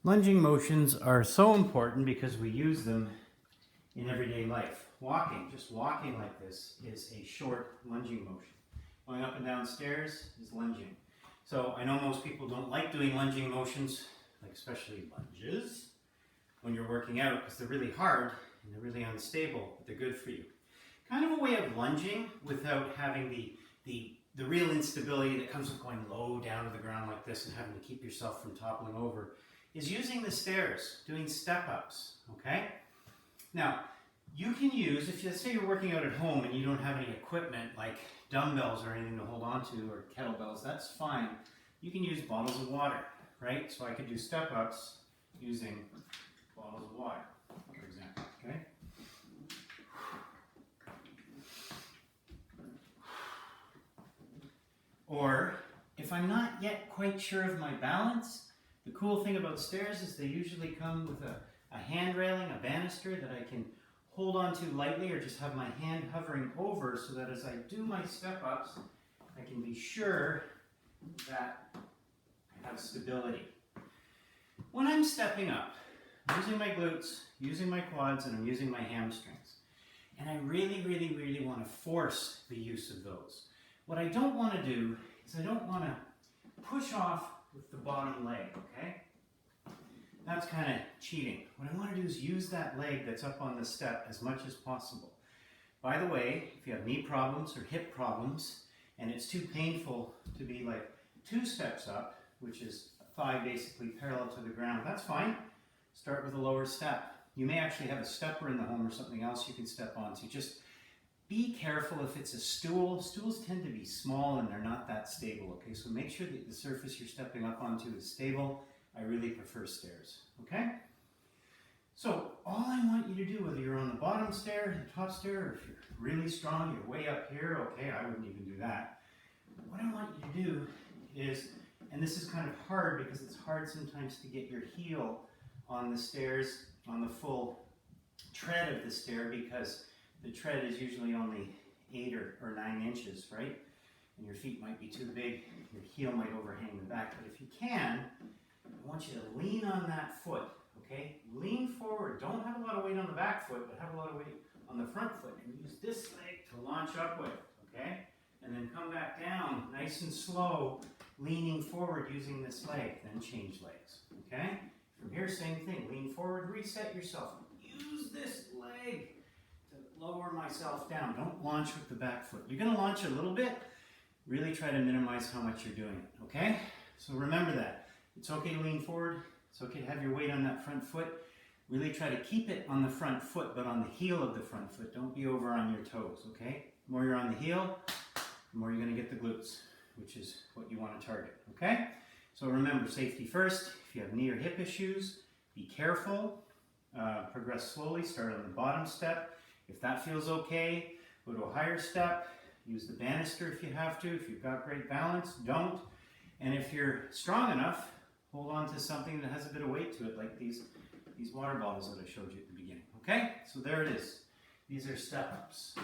Lunging motions are so important because we use them in everyday life. Walking, just walking like this, is a short lunging motion. Going up and down stairs is lunging. So I know most people don't like doing lunging motions, like especially lunges, when you're working out because they're really hard and they're really unstable, but they're good for you. Kind of a way of lunging without having the real instability that comes with going low down to the ground like this and having to keep yourself from toppling over is using the stairs, doing step-ups, okay? Now, you can use, if you, let's say you're working out at home and you don't have any equipment like dumbbells or anything to hold on to or kettlebells, that's fine. You can use bottles of water, right? So I could do step-ups using bottles of water, for example, okay? Or, if I'm not yet quite sure of my balance, the cool thing about stairs is they usually come with a hand railing, a banister that I can hold onto lightly or just have my hand hovering over so that as I do my step-ups, I can be sure that I have stability. When I'm stepping up, I'm using my glutes, using my quads, and I'm using my hamstrings. And I really, really, really want to force the use of those. What I don't want to do is I don't want to push off with the bottom leg, okay? That's kind of cheating. What I want to do is use that leg that's up on the step as much as possible. By the way, if you have knee problems or hip problems, and it's too painful to be like 2 steps up, which is a thigh basically parallel to the ground, that's fine. Start with a lower step. You may actually have a stepper in the home or something else you can step onto. Just be careful if it's a stool. Stools tend to be small and they're not that stable, okay? So make sure that the surface you're stepping up onto is stable. I really prefer stairs, okay? So all I want you to do, whether you're on the bottom stair, the top stair, or if you're really strong, you're way up here, okay, I wouldn't even do that. What I want you to do is, and this is kind of hard because it's hard sometimes to get your heel on the stairs, on the full tread of the stair because the tread is usually only 8 or 9 inches, right? And your feet might be too big, your heel might overhang the back. But if you can, I want you to lean on that foot, okay? Lean forward. Don't have a lot of weight on the back foot, but have a lot of weight on the front foot. And use this leg to launch up with, okay? And then come back down, nice and slow, leaning forward using this leg. Then change legs, okay? From here, same thing. Lean forward, reset yourself. Use this leg to lower myself down. Don't launch with the back foot. You're going to launch a little bit. Really try to minimize how much you're doing it, okay? So remember that. It's okay to lean forward. It's okay to have your weight on that front foot. Really try to keep it on the front foot, but on the heel of the front foot. Don't be over on your toes, okay? The more you're on the heel, the more you're going to get the glutes, which is what you want to target, okay? So remember, safety first. If you have knee or hip issues, be careful. Progress slowly. Start on the bottom step. If that feels okay, go to a higher step. Use the banister if you have to. If you've got great balance, don't. And if you're strong enough, hold on to something that has a bit of weight to it, like these water bottles that I showed you at the beginning. Okay? So there it is. These are step-ups.